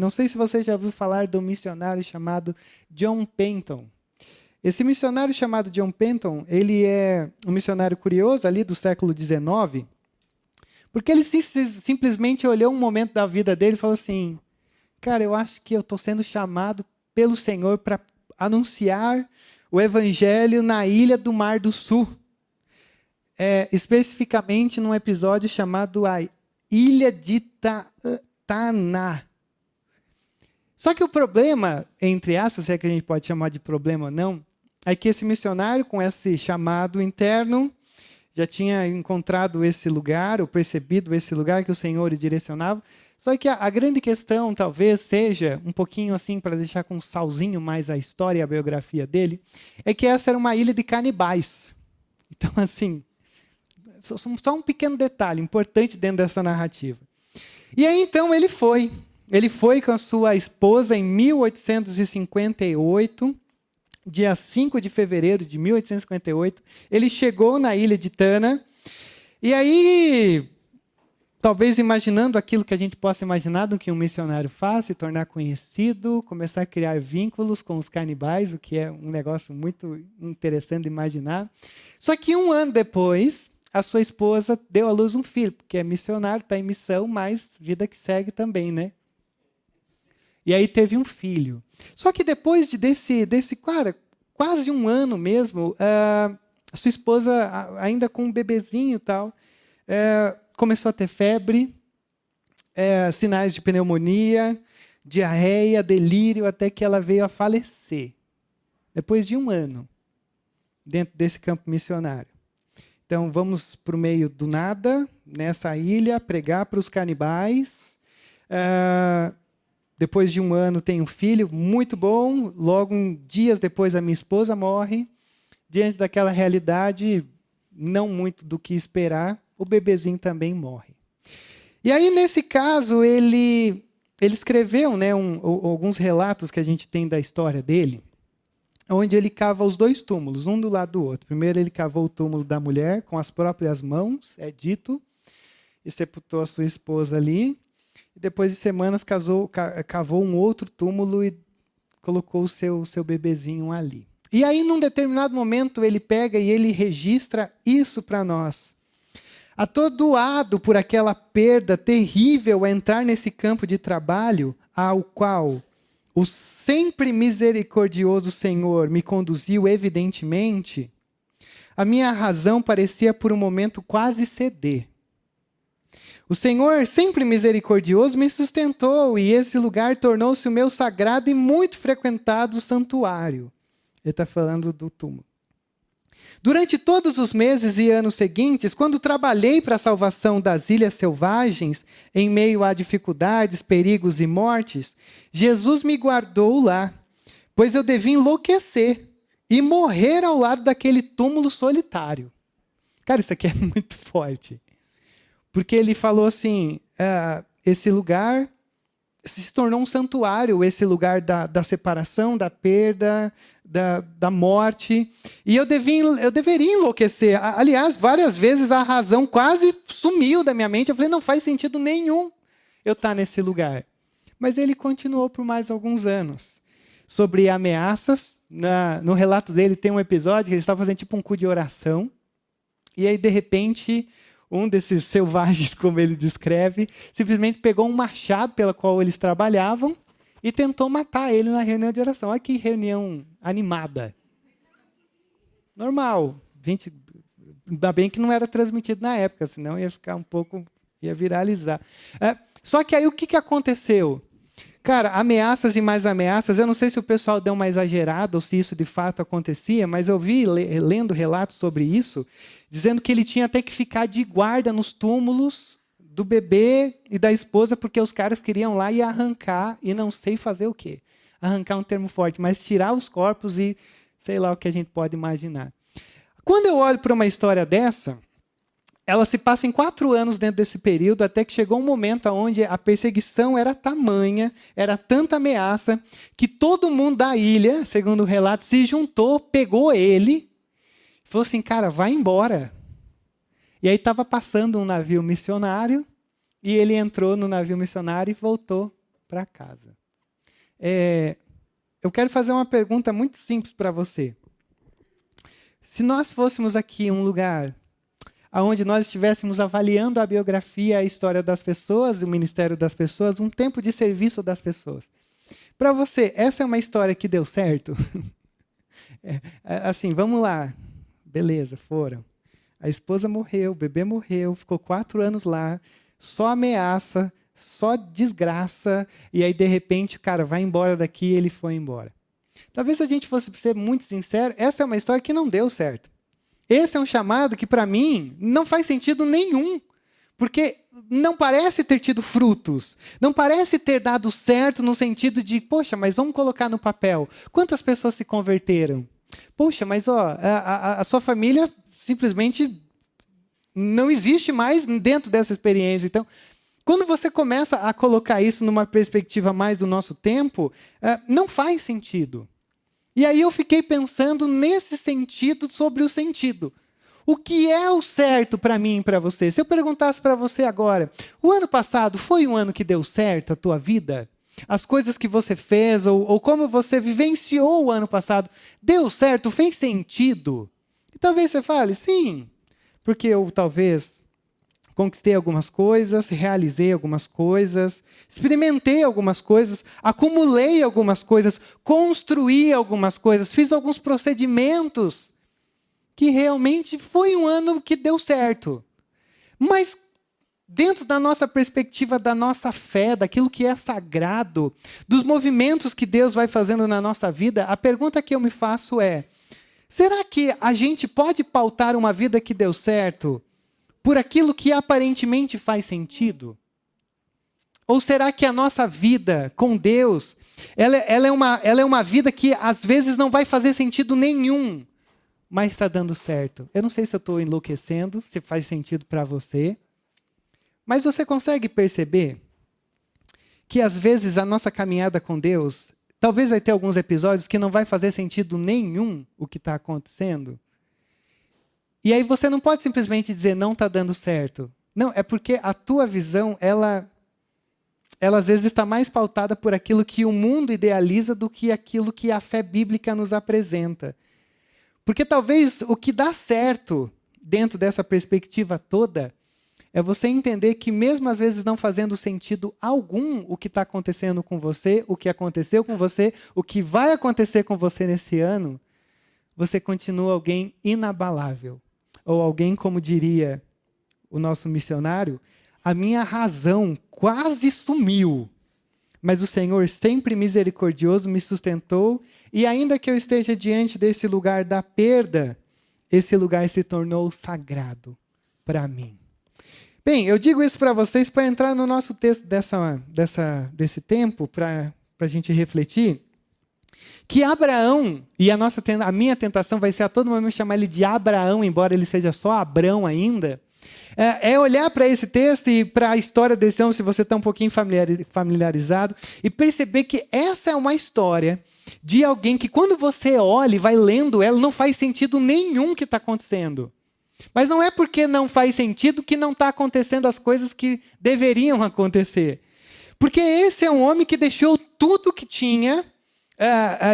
Não sei se você já ouviu falar do missionário chamado John Penton. Esse missionário chamado John Penton, ele é um missionário curioso ali do século XIX, porque ele simplesmente olhou um momento da vida dele e falou assim, cara, eu acho que eu estou sendo chamado pelo Senhor para anunciar o evangelho na ilha do Mar do Sul. Especificamente num episódio chamado a Ilha de Taná. Só que o problema, entre aspas, se é que a gente pode chamar de problema ou não, é que esse missionário, com esse chamado interno, já tinha encontrado esse lugar, ou percebido esse lugar que o Senhor lhe direcionava. Só que a grande questão, talvez, seja, um pouquinho assim, para deixar com um salzinho mais a história e a biografia dele, é que essa era uma ilha de canibais. Então, assim, só um pequeno detalhe importante dentro dessa narrativa. E aí, então, ele foi. Ele foi com a sua esposa em 1858, dia 5 de fevereiro de 1858. Ele chegou na ilha de Tana. E aí, talvez imaginando aquilo que a gente possa imaginar do que um missionário faz, se tornar conhecido, começar a criar vínculos com os canibais, o que é um negócio muito interessante de imaginar. Só que 1 ano depois, a sua esposa deu à luz um filho, porque é missionário, está em missão, mas vida que segue também, né? E aí teve um filho. Só que depois desse quase 1 ano mesmo, a sua esposa, ainda com um bebezinho e tal, começou a ter febre, sinais de pneumonia, diarreia, delírio, até que ela veio a falecer. Depois de 1 ano, dentro desse campo missionário. Então, vamos para o meio do nada, nessa ilha, pregar para os canibais. Depois de 1 ano, tem um filho muito bom. Logo, dias depois, a minha esposa morre. Diante daquela realidade, não muito do que esperar, o bebezinho também morre. E aí, nesse caso, ele escreveu, né, alguns relatos que a gente tem da história dele, onde ele cava os 2 túmulos, um do lado do outro. Primeiro, ele cavou o túmulo da mulher com as próprias mãos, é dito, e sepultou a sua esposa ali. E depois de semanas, cavou um outro túmulo e colocou o seu bebezinho ali. E aí, num determinado momento, ele pega e ele registra isso para nós. Atordoado por aquela perda terrível a entrar nesse campo de trabalho, ao qual o sempre misericordioso Senhor me conduziu evidentemente, a minha razão parecia por um momento quase ceder. O Senhor, sempre misericordioso, me sustentou e esse lugar tornou-se o meu sagrado e muito frequentado santuário. Ele está falando do túmulo. Durante todos os meses e anos seguintes, quando trabalhei para a salvação das ilhas selvagens, em meio a dificuldades, perigos e mortes, Jesus me guardou lá, pois eu devia enlouquecer e morrer ao lado daquele túmulo solitário. Cara, isso aqui é muito forte. Porque ele falou assim, esse lugar se tornou um santuário, esse lugar da separação, da perda, da morte. E eu deveria enlouquecer. Aliás, várias vezes a razão quase sumiu da minha mente. Eu falei, não faz sentido nenhum eu estar nesse lugar. Mas ele continuou por mais alguns anos. Sobre ameaças, no relato dele tem um episódio que ele estava fazendo tipo um cu de oração. E aí, de repente, um desses selvagens, como ele descreve, simplesmente pegou um machado pela qual eles trabalhavam e tentou matar ele na reunião de oração. Olha que reunião animada. Normal. Gente, ainda bem que não era transmitido na época, senão ia ficar ia viralizar. Só que aí o que aconteceu? Cara, ameaças e mais ameaças, eu não sei se o pessoal deu uma exagerada ou se isso de fato acontecia, mas eu vi, lendo relatos sobre isso, dizendo que ele tinha até que ficar de guarda nos túmulos do bebê e da esposa, porque os caras queriam lá e arrancar, e não sei fazer o quê. Arrancar é um termo forte, mas tirar os corpos e sei lá o que a gente pode imaginar. Quando eu olho para uma história dessa, ela se passa em 4 anos dentro desse período, até que chegou um momento onde a perseguição era tamanha, era tanta ameaça, que todo mundo da ilha, segundo o relato, se juntou, pegou ele, falou assim, cara, vai embora. E aí estava passando um navio missionário, e ele entrou no navio missionário e voltou para casa. Eu quero fazer uma pergunta muito simples para você. Se nós fôssemos aqui um lugar onde nós estivéssemos avaliando a biografia, a história das pessoas, o ministério das pessoas, um tempo de serviço das pessoas. Para você, essa é uma história que deu certo? Assim, vamos lá. Beleza, foram. A esposa morreu, o bebê morreu, ficou 4 anos lá, só ameaça, só desgraça, e aí, de repente, o cara vai embora daqui e ele foi embora. Talvez se a gente fosse ser muito sincero, essa é uma história que não deu certo. Esse é um chamado que, para mim, não faz sentido nenhum. Porque não parece ter tido frutos. Não parece ter dado certo no sentido de, poxa, mas vamos colocar no papel. Quantas pessoas se converteram? Poxa, mas a sua família simplesmente não existe mais dentro dessa experiência. Então, quando você começa a colocar isso numa perspectiva mais do nosso tempo, não faz sentido. E aí eu fiquei pensando nesse sentido sobre o sentido. O que é o certo para mim e para você? Se eu perguntasse para você agora, o ano passado foi um ano que deu certo a tua vida? As coisas que você fez ou como você vivenciou o ano passado, deu certo, fez sentido? E talvez você fale, sim, porque eu talvez conquistei algumas coisas, realizei algumas coisas, experimentei algumas coisas, acumulei algumas coisas, construí algumas coisas, fiz alguns procedimentos que realmente foi um ano que deu certo. Mas dentro da nossa perspectiva, da nossa fé, daquilo que é sagrado, dos movimentos que Deus vai fazendo na nossa vida, a pergunta que eu me faço é, será que a gente pode pautar uma vida que deu certo por aquilo que aparentemente faz sentido? Ou será que a nossa vida com Deus, ela é uma vida que às vezes não vai fazer sentido nenhum, mas está dando certo? Eu não sei se eu estou enlouquecendo, se faz sentido para você, mas você consegue perceber que às vezes a nossa caminhada com Deus, talvez vai ter alguns episódios que não vai fazer sentido nenhum o que está acontecendo? E aí você não pode simplesmente dizer, não está dando certo. Não, é porque a tua visão, ela às vezes está mais pautada por aquilo que o mundo idealiza do que aquilo que a fé bíblica nos apresenta. Porque talvez o que dá certo dentro dessa perspectiva toda é você entender que mesmo às vezes não fazendo sentido algum o que está acontecendo com você, o que aconteceu com você, o que vai acontecer com você nesse ano, você continua alguém inabalável. Ou alguém, como diria o nosso missionário, a minha razão quase sumiu, mas o Senhor, sempre misericordioso, me sustentou, e ainda que eu esteja diante desse lugar da perda, esse lugar se tornou sagrado para mim. Bem, eu digo isso para vocês para entrar no nosso texto desse tempo, para a gente refletir, que Abraão, e a minha tentação vai ser a todo momento chamar ele de Abraão, embora ele seja só Abrão ainda, é olhar para esse texto e para a história desse homem, se você está um pouquinho familiarizado, e perceber que essa é uma história de alguém que quando você olha e vai lendo ela, não faz sentido nenhum que está acontecendo. Mas não é porque não faz sentido que não está acontecendo as coisas que deveriam acontecer. Porque esse é um homem que deixou tudo que tinha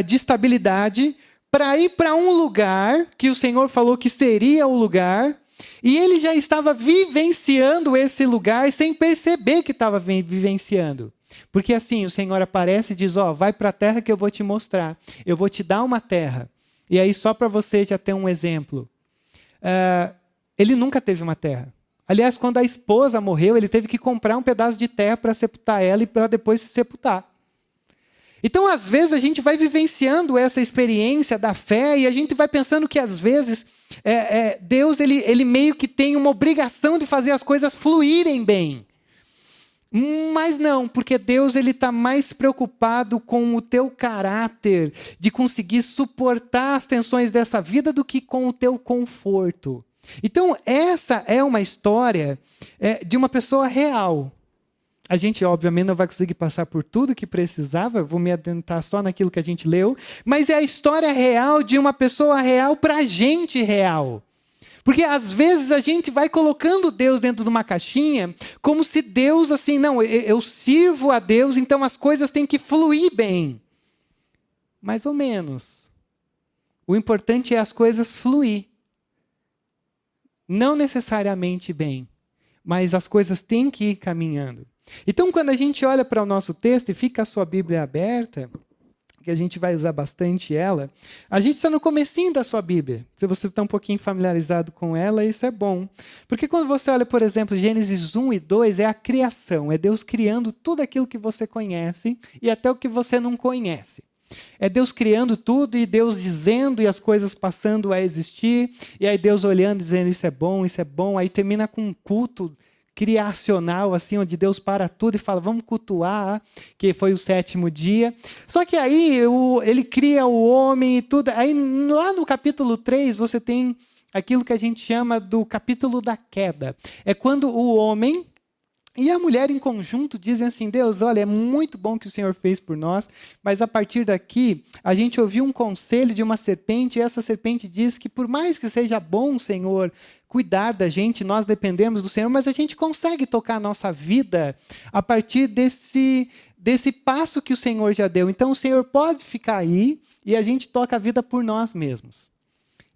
de estabilidade para ir para um lugar que o Senhor falou que seria o lugar, e ele já estava vivenciando esse lugar sem perceber que estava vivenciando. Porque assim, o Senhor aparece e diz, vai para a terra que eu vou te mostrar. Eu vou te dar uma terra. E aí, só para você já ter um exemplo. Ele nunca teve uma terra. Aliás, quando a esposa morreu, ele teve que comprar um pedaço de terra para sepultar ela e para depois se sepultar. Então, às vezes, a gente vai vivenciando essa experiência da fé e a gente vai pensando que, às vezes, Deus ele meio que tem uma obrigação de fazer as coisas fluírem bem. Mas não, porque Deus está mais preocupado com o teu caráter, de conseguir suportar as tensões dessa vida do que com o teu conforto. Então, essa é uma história de uma pessoa real. A gente, obviamente, não vai conseguir passar por tudo que precisava, vou me adentrar só naquilo que a gente leu, mas é a história real de uma pessoa real para a gente real. Porque às vezes a gente vai colocando Deus dentro de uma caixinha, como se Deus assim, não, eu sirvo a Deus, então as coisas têm que fluir bem. Mais ou menos. O importante é as coisas fluir. Não necessariamente bem, mas as coisas têm que ir caminhando. Então, quando a gente olha para o nosso texto e fica a sua Bíblia aberta, que a gente vai usar bastante ela, a gente está no comecinho da sua Bíblia. Se você está um pouquinho familiarizado com ela, isso é bom. Porque quando você olha, por exemplo, Gênesis 1 e 2, é a criação. É Deus criando tudo aquilo que você conhece e até o que você não conhece. É Deus criando tudo e Deus dizendo e as coisas passando a existir. E aí Deus olhando, dizendo isso é bom, isso é bom. Aí termina com um culto criacional, assim, onde Deus para tudo e fala, vamos cultuar, que foi o 7º dia. Só que aí ele cria o homem e tudo. Aí lá no capítulo 3 você tem aquilo que a gente chama do capítulo da queda. É quando o homem e a mulher em conjunto dizem assim, Deus, olha, é muito bom que o Senhor fez por nós, mas a partir daqui a gente ouviu um conselho de uma serpente e essa serpente diz que por mais que seja bom, Senhor, cuidar da gente, nós dependemos do Senhor, mas a gente consegue tocar a nossa vida a partir desse passo que o Senhor já deu. Então o Senhor pode ficar aí e a gente toca a vida por nós mesmos.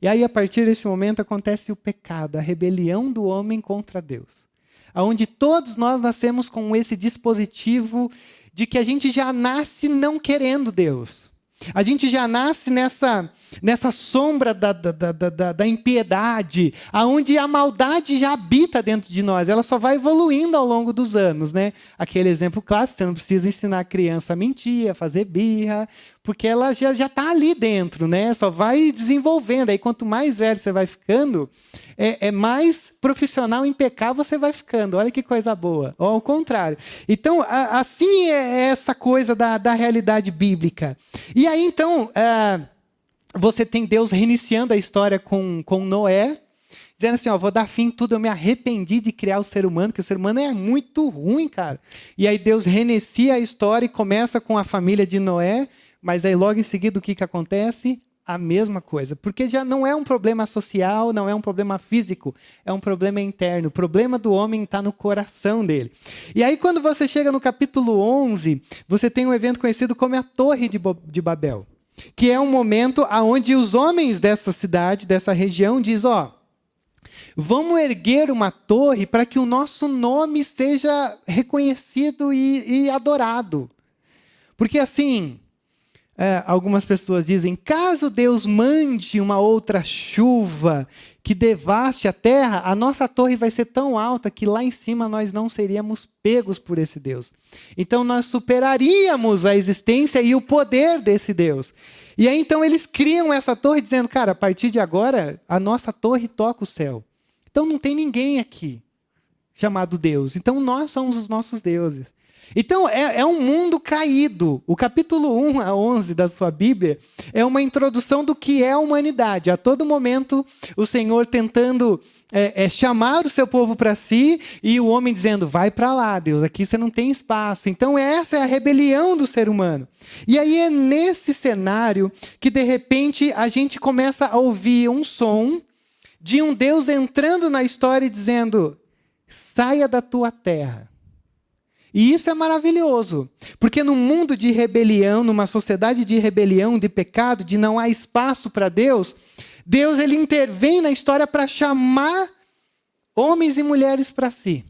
E aí a partir desse momento acontece o pecado, a rebelião do homem contra Deus. Onde todos nós nascemos com esse dispositivo de que a gente já nasce não querendo Deus. A gente já nasce nessa sombra da impiedade, onde a maldade já habita dentro de nós. Ela só vai evoluindo ao longo dos anos, né? Aquele exemplo clássico, você não precisa ensinar a criança a mentir, a fazer birra, porque ela já está ali dentro, né? Só vai desenvolvendo. Aí quanto mais velho você vai ficando, mais profissional em pecar você vai ficando. Olha que coisa boa. Ou ao contrário. Então, assim é essa coisa da realidade bíblica. E aí, então, você tem Deus reiniciando a história com Noé, dizendo assim, ó, vou dar fim em tudo, eu me arrependi de criar o ser humano, que o ser humano é muito ruim, cara. E aí Deus reinicia a história e começa com a família de Noé, mas aí logo em seguida o que acontece? A mesma coisa. Porque já não é um problema social, não é um problema físico, é um problema interno. O problema do homem está no coração dele. E aí quando você chega no capítulo 11, você tem um evento conhecido como a Torre de Babel. Que é um momento onde os homens dessa cidade, dessa região, dizem, ó, vamos erguer uma torre para que o nosso nome seja reconhecido e adorado. Porque assim, algumas pessoas dizem, caso Deus mande uma outra chuva que devaste a terra, a nossa torre vai ser tão alta que lá em cima nós não seríamos pegos por esse Deus. Então nós superaríamos a existência e o poder desse Deus. E aí então eles criam essa torre dizendo, cara, a partir de agora a nossa torre toca o céu. Então não tem ninguém aqui chamado Deus. Então nós somos os nossos deuses. Então é um mundo caído. O capítulo 1 a 11 da sua Bíblia é uma introdução do que é a humanidade. A todo momento o Senhor tentando chamar o seu povo para si e o homem dizendo, vai para lá, Deus, aqui você não tem espaço. Então essa é a rebelião do ser humano. E aí é nesse cenário que de repente a gente começa a ouvir um som de um Deus entrando na história e dizendo, saia da tua terra. E isso é maravilhoso, porque num mundo de rebelião, numa sociedade de rebelião, de pecado, de não há espaço para Deus, Deus ele intervém na história para chamar homens e mulheres para si.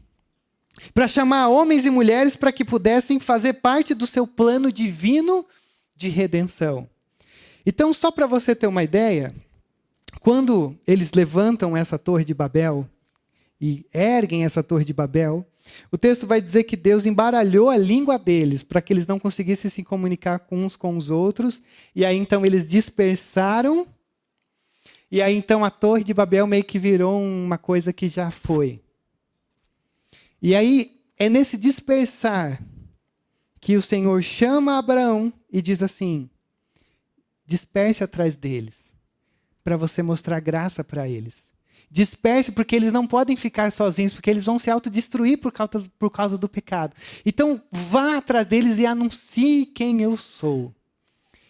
Para chamar homens e mulheres para que pudessem fazer parte do seu plano divino de redenção. Então, só para você ter uma ideia, quando eles levantam essa torre de Babel e erguem essa torre de Babel, o texto vai dizer que Deus embaralhou a língua deles para que eles não conseguissem se comunicar com uns com os outros. E aí então eles dispersaram. E aí então a torre de Babel meio que virou uma coisa que já foi. E aí é nesse dispersar que o Senhor chama Abraão e diz assim, disperse atrás deles, para você mostrar graça para eles. Disperse, porque eles não podem ficar sozinhos, porque eles vão se autodestruir por causa do pecado. Então, vá atrás deles e anuncie quem eu sou.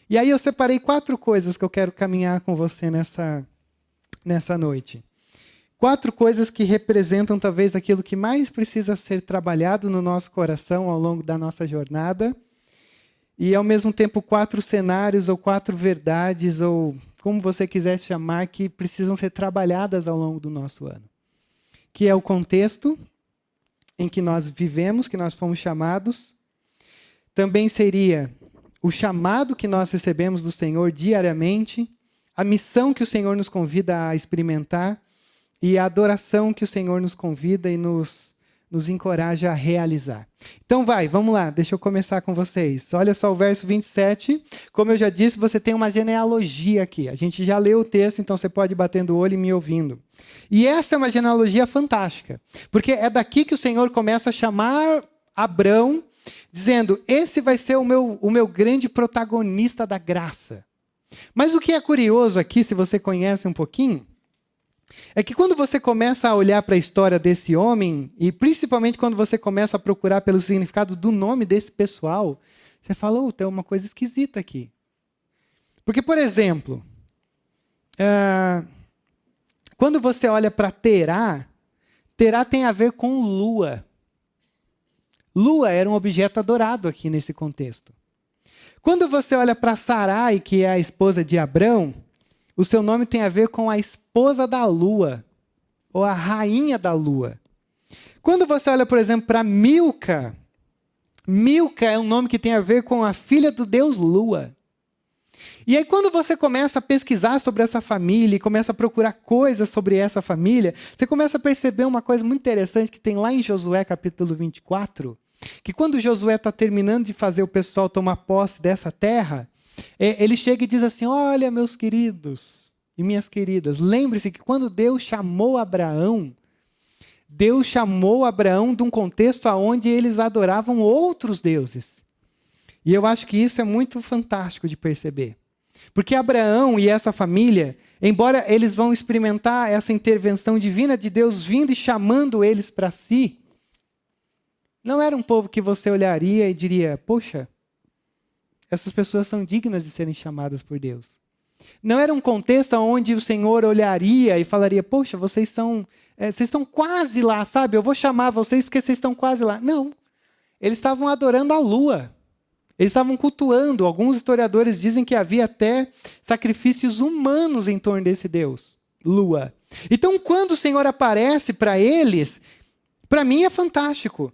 E aí eu separei 4 coisas que eu quero caminhar com você nessa noite. 4 coisas que representam talvez aquilo que mais precisa ser trabalhado no nosso coração ao longo da nossa jornada. E, ao mesmo tempo, 4 cenários ou 4 verdades, ou como você quiser chamar, que precisam ser trabalhadas ao longo do nosso ano. Que é o contexto em que nós vivemos, que nós fomos chamados. Também seria o chamado que nós recebemos do Senhor diariamente, a missão que o Senhor nos convida a experimentar e a adoração que o Senhor nos convida e nos encoraja a realizar. Então vamos lá, deixa eu começar com vocês. Olha só o verso 27. Como eu já disse, você tem uma genealogia aqui. A gente já leu o texto, então você pode ir batendo o olho e me ouvindo. E essa é uma genealogia fantástica, porque é daqui que o Senhor começa a chamar Abrão, dizendo, esse vai ser o meu grande protagonista da graça. Mas o que é curioso aqui, se você conhece um pouquinho, é que quando você começa a olhar para a história desse homem, e principalmente quando você começa a procurar pelo significado do nome desse pessoal, você fala, tem uma coisa esquisita aqui. Porque, por exemplo, quando você olha para Terá, Terá tem a ver com lua. Lua era um objeto adorado aqui nesse contexto. Quando você olha para Sarai, que é a esposa de Abrão, o seu nome tem a ver com a esposa da lua, ou a rainha da lua. Quando você olha, por exemplo, para Milca, Milca é um nome que tem a ver com a filha do deus Lua. E aí, quando você começa a pesquisar sobre essa família e começa a procurar coisas sobre essa família, você começa a perceber uma coisa muito interessante que tem lá em Josué, capítulo 24, que quando Josué está terminando de fazer o pessoal tomar posse dessa terra, ele chega e diz assim, olha, meus queridos e minhas queridas, lembre-se que quando Deus chamou Abraão de um contexto onde eles adoravam outros deuses. E eu acho que isso é muito fantástico de perceber. Porque Abraão e essa família, embora eles vão experimentar essa intervenção divina de Deus vindo e chamando eles para si, não era um povo que você olharia e diria, poxa, essas pessoas são dignas de serem chamadas por Deus. Não era um contexto onde o Senhor olharia e falaria, poxa, vocês estão quase lá, sabe? Eu vou chamar vocês porque vocês estão quase lá. Não, eles estavam adorando a lua. Eles estavam cultuando. Alguns historiadores dizem que havia até sacrifícios humanos em torno desse Deus, lua. Então, quando o Senhor aparece para eles, para mim é fantástico.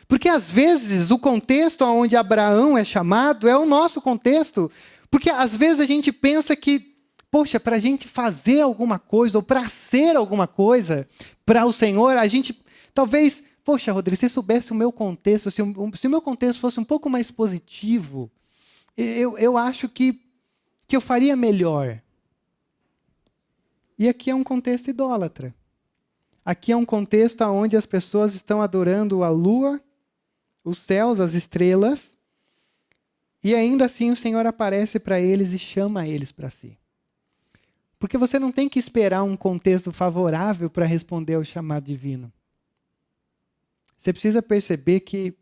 Porque, às vezes, o contexto onde Abraão é chamado é o nosso contexto. Porque, às vezes, a gente pensa que, poxa, para a gente fazer alguma coisa, ou para ser alguma coisa para o Senhor, a gente, talvez, poxa, Rodrigo, se soubesse o meu contexto, se o meu contexto fosse um pouco mais positivo, eu acho que eu faria melhor. E aqui é um contexto idólatra. Aqui é um contexto onde as pessoas estão adorando a lua, os céus, as estrelas, e ainda assim o Senhor aparece para eles e chama eles para si. Porque você não tem que esperar um contexto favorável para responder ao chamado divino. Você precisa perceber que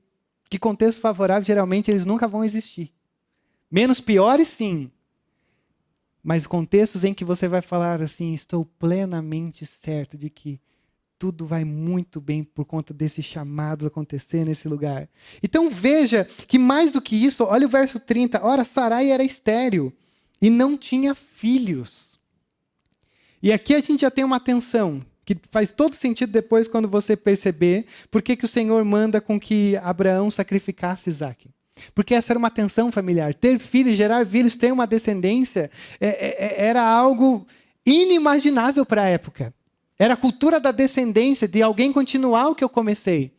contextos favoráveis, geralmente, eles nunca vão existir. Menos piores, sim. Mas contextos em que você vai falar assim, estou plenamente certo de que tudo vai muito bem por conta desse chamado acontecer nesse lugar. Então veja que mais do que isso, olha o verso 30. Ora, Sarai era estéril e não tinha filhos. E aqui a gente já tem uma tensão, que faz todo sentido depois quando você perceber por que o Senhor manda com que Abraão sacrificasse Isaque. Porque essa era uma tensão familiar. Ter filhos, gerar filhos, ter uma descendência, era algo inimaginável para a época. Era a cultura da descendência, de alguém continuar o que eu comecei.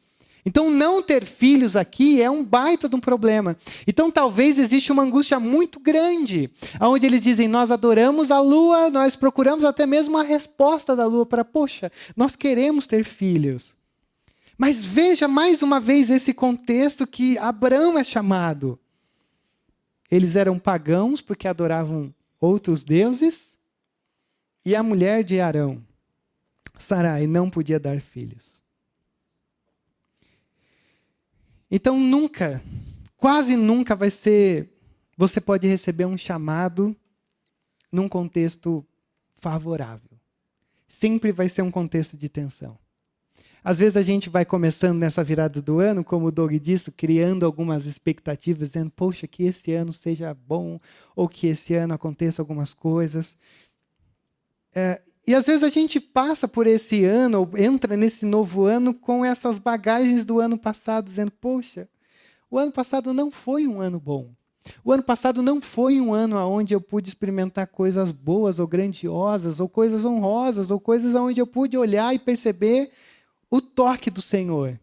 Então, não ter filhos aqui é um baita de um problema. Então, talvez exista uma angústia muito grande, onde eles dizem, nós adoramos a lua, nós procuramos até mesmo a resposta da lua para, poxa, nós queremos ter filhos. Mas veja mais uma vez esse contexto que Abraão é chamado. Eles eram pagãos porque adoravam outros deuses, e a mulher de Arão, Sarai, não podia dar filhos. Então nunca, quase nunca você pode receber um chamado num contexto favorável. sempre vai ser um contexto de tensão. Às vezes a gente vai começando nessa virada do ano, como o Doug disse, criando algumas expectativas, dizendo, poxa, que esse ano seja bom, ou que esse ano aconteça algumas coisas. E às vezes a gente passa por esse ano, ou entra nesse novo ano com essas bagagens do ano passado, dizendo, poxa, o ano passado não foi um ano bom. O ano passado não foi um ano onde eu pude experimentar coisas boas, ou grandiosas, ou coisas honrosas, ou coisas onde eu pude olhar e perceber o toque do Senhor.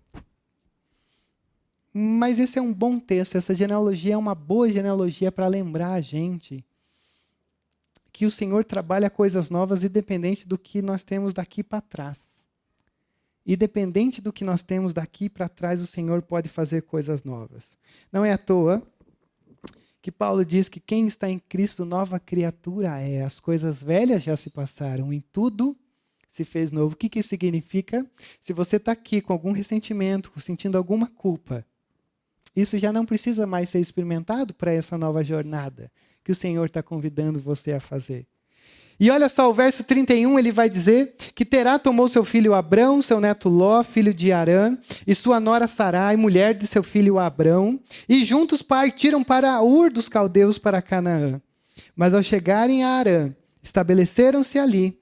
Mas esse é um bom texto, essa genealogia é uma boa genealogia para lembrar a gente que o Senhor trabalha coisas novas independente do que nós temos daqui para trás. Independente do que nós temos daqui para trás, o Senhor pode fazer coisas novas. Não é à toa que Paulo diz que quem está em Cristo, nova criatura é. As coisas velhas já se passaram, em tudo se fez novo. O que isso significa? Se você está aqui com algum ressentimento, sentindo alguma culpa, isso já não precisa mais ser experimentado para essa nova jornada que o Senhor está convidando você a fazer. E olha só, o verso 31, ele vai dizer que Terá tomou seu filho Abrão, seu neto Ló, filho de Harã, e sua nora Sarai, mulher de seu filho Abrão, e juntos partiram para Ur dos caldeus para Canaã. Mas ao chegarem a Harã, estabeleceram-se ali,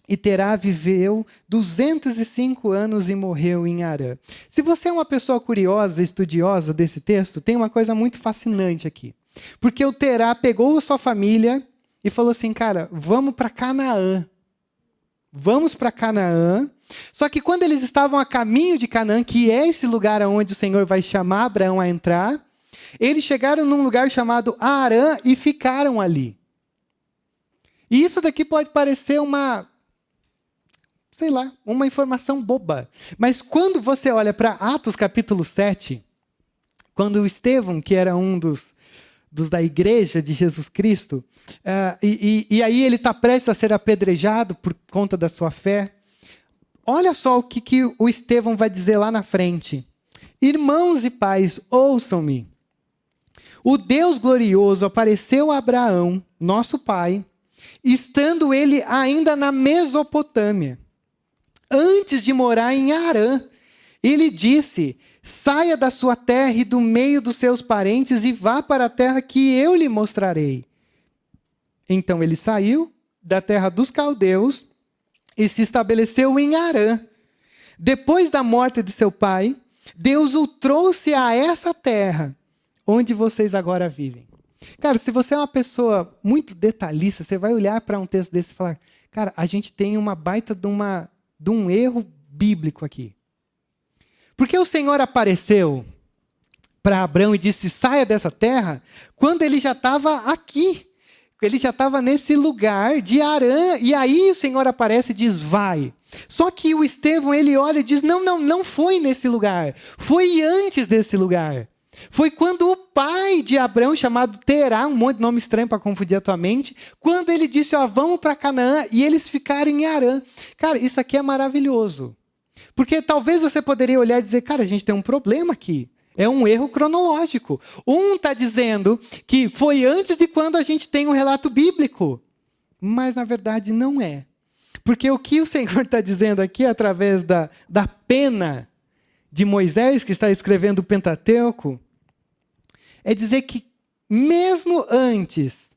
e Terá viveu 205 anos e morreu em Harã. Se você é uma pessoa curiosa, estudiosa desse texto, tem uma coisa muito fascinante aqui. Porque o Terá pegou a sua família e falou assim, cara, vamos para Canaã. Vamos para Canaã. Só que quando eles estavam a caminho de Canaã, que é esse lugar onde o Senhor vai chamar Abraão a entrar, eles chegaram num lugar chamado Harã e ficaram ali. E isso daqui pode parecer uma informação boba. Mas quando você olha para Atos capítulo 7, quando Estevão, que era um dos da igreja de Jesus Cristo, e aí ele está prestes a ser apedrejado por conta da sua fé. Olha só o que o Estevão vai dizer lá na frente. Irmãos e pais, ouçam-me. O Deus glorioso apareceu a Abraão, nosso pai, estando ele ainda na Mesopotâmia, antes de morar em Harã. Ele disse, saia da sua terra e do meio dos seus parentes e vá para a terra que eu lhe mostrarei. Então ele saiu da terra dos caldeus e se estabeleceu em Harã. Depois da morte de seu pai, Deus o trouxe a essa terra, onde vocês agora vivem. Cara, se você é uma pessoa muito detalhista, você vai olhar para um texto desse e falar, cara, a gente tem uma baita de um erro bíblico aqui. Porque o Senhor apareceu para Abraão e disse, saia dessa terra, quando ele já estava aqui. Ele já estava nesse lugar de Harã, e aí o Senhor aparece e diz, vai. Só que o Estevão, ele olha e diz, não foi nesse lugar. Foi antes desse lugar. Foi quando o pai de Abraão, chamado Terá, um monte de nome estranho para confundir a tua mente, quando ele disse, vamos para Canaã, e eles ficaram em Harã. Cara, isso aqui é maravilhoso. Porque talvez você poderia olhar e dizer, cara, a gente tem um problema aqui. É um erro cronológico. Um está dizendo que foi antes de quando a gente tem um relato bíblico. Mas, na verdade, não é. Porque o que o Senhor está dizendo aqui, através da pena de Moisés, que está escrevendo o Pentateuco, é dizer que mesmo antes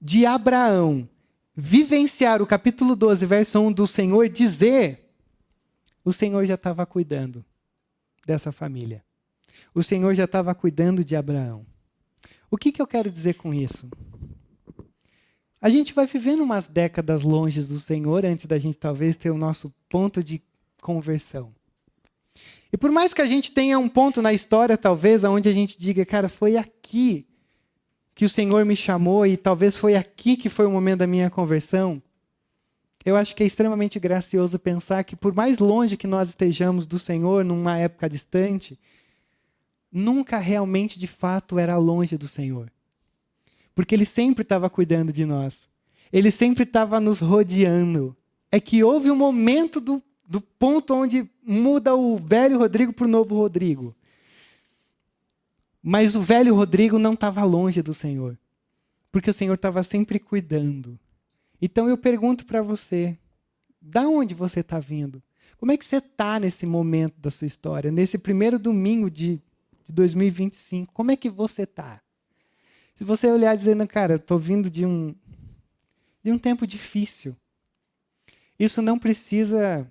de Abraão vivenciar o capítulo 12, verso 1 do Senhor dizer, o Senhor já estava cuidando dessa família. O Senhor já estava cuidando de Abraão. O que eu quero dizer com isso? A gente vai vivendo umas décadas longe do Senhor antes da gente talvez ter o nosso ponto de conversão. E por mais que a gente tenha um ponto na história, talvez, onde a gente diga, cara, foi aqui que o Senhor me chamou e talvez foi aqui que foi o momento da minha conversão, eu acho que é extremamente gracioso pensar que por mais longe que nós estejamos do Senhor, numa época distante, nunca realmente, de fato, era longe do Senhor. Porque Ele sempre estava cuidando de nós. Ele sempre estava nos rodeando. É que houve um momento do ponto onde muda o velho Rodrigo para o novo Rodrigo. Mas o velho Rodrigo não estava longe do Senhor. Porque o Senhor estava sempre cuidando. Então eu pergunto para você, Da onde você está vindo? Como é que você está nesse momento da sua história? Nesse primeiro domingo de 2025, como é que você está? Se você olhar dizendo, cara, eu estou vindo de um tempo difícil, isso não precisa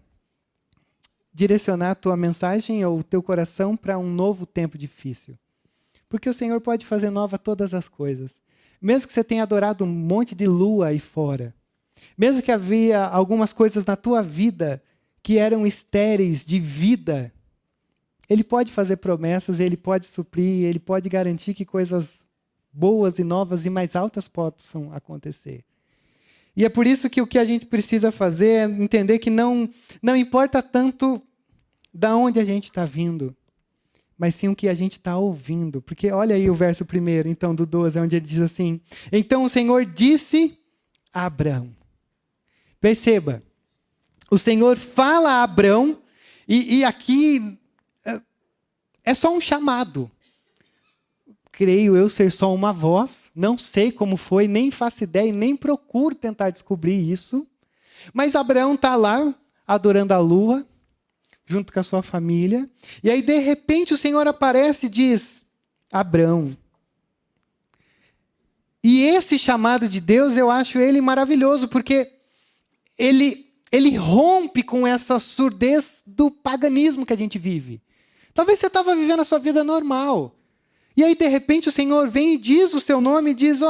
direcionar a tua mensagem ou o teu coração para um novo tempo difícil. Porque o Senhor pode fazer nova todas as coisas. Mesmo que você tenha adorado um monte de lua aí fora, mesmo que havia algumas coisas na tua vida que eram estéreis de vida, Ele pode fazer promessas, Ele pode suprir, Ele pode garantir que coisas boas e novas e mais altas possam acontecer. E é por isso que o que a gente precisa fazer é entender que não importa tanto da onde a gente está vindo, mas sim o que a gente está ouvindo. Porque olha aí o verso 1, então, do 12, onde ele diz assim: então o Senhor disse a Abrão. Perceba, o Senhor fala a Abrão, e aqui é só um chamado. Creio eu ser só uma voz, não sei como foi, nem faço ideia, nem procuro tentar descobrir isso. Mas Abraão está lá, adorando a lua, junto com a sua família. E aí, de repente, o Senhor aparece e diz: Abraão. E esse chamado de Deus, eu acho ele maravilhoso, porque ele rompe com essa surdez do paganismo que a gente vive. Talvez você estava vivendo a sua vida normal. E aí, de repente, o Senhor vem e diz o seu nome e diz: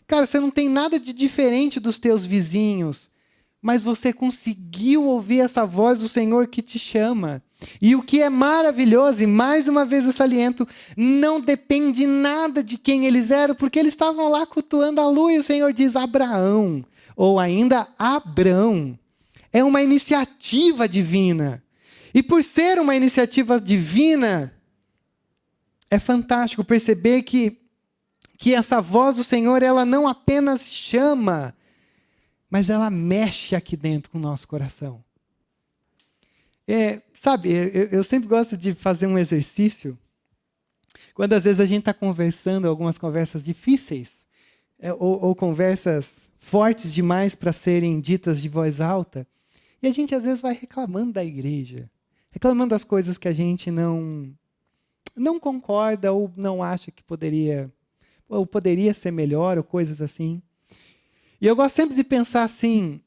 cara, você não tem nada de diferente dos teus vizinhos, mas você conseguiu ouvir essa voz do Senhor que te chama. E o que é maravilhoso, e mais uma vez eu saliento, não depende nada de quem eles eram, porque eles estavam lá cultuando a lua, e o Senhor diz Abraão, ou ainda Abrão. É uma iniciativa divina. E por ser uma iniciativa divina, é fantástico perceber que essa voz do Senhor, ela não apenas chama, mas ela mexe aqui dentro com o nosso coração. Sabe, eu sempre gosto de fazer um exercício, quando às vezes a gente está conversando, algumas conversas difíceis, ou conversas fortes demais para serem ditas de voz alta, e a gente às vezes vai reclamando da igreja, reclamando das coisas que a gente não concorda ou não acha que poderia ser melhor, ou coisas assim. E eu gosto sempre de pensar assim,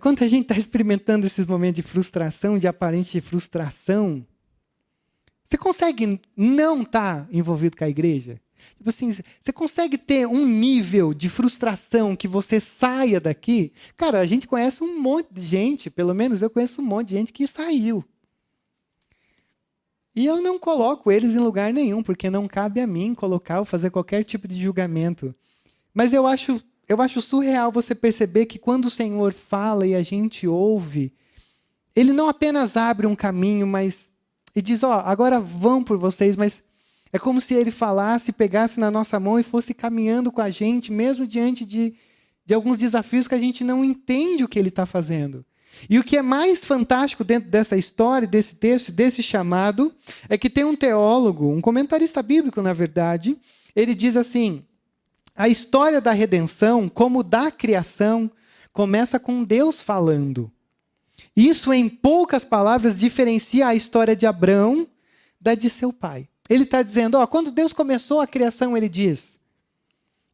quando a gente está experimentando esses momentos de frustração, de aparente frustração, você consegue não estar envolvido com a igreja? Tipo assim, você consegue ter um nível de frustração que você saia daqui? Cara, a gente conhece um monte de gente, pelo menos eu conheço um monte de gente que saiu. E eu não coloco eles em lugar nenhum, porque não cabe a mim colocar ou fazer qualquer tipo de julgamento. Mas eu acho surreal você perceber que quando o Senhor fala e a gente ouve, Ele não apenas abre um caminho, e diz, agora vão por vocês, mas é como se Ele falasse, pegasse na nossa mão e fosse caminhando com a gente, mesmo diante de alguns desafios que a gente não entende o que Ele está fazendo. E o que é mais fantástico dentro dessa história, desse texto, desse chamado, é que tem um teólogo, um comentarista bíblico, na verdade, ele diz assim: a história da redenção, como da criação, começa com Deus falando. Isso, em poucas palavras, diferencia a história de Abrão da de seu pai. Ele está dizendo, quando Deus começou a criação, ele diz,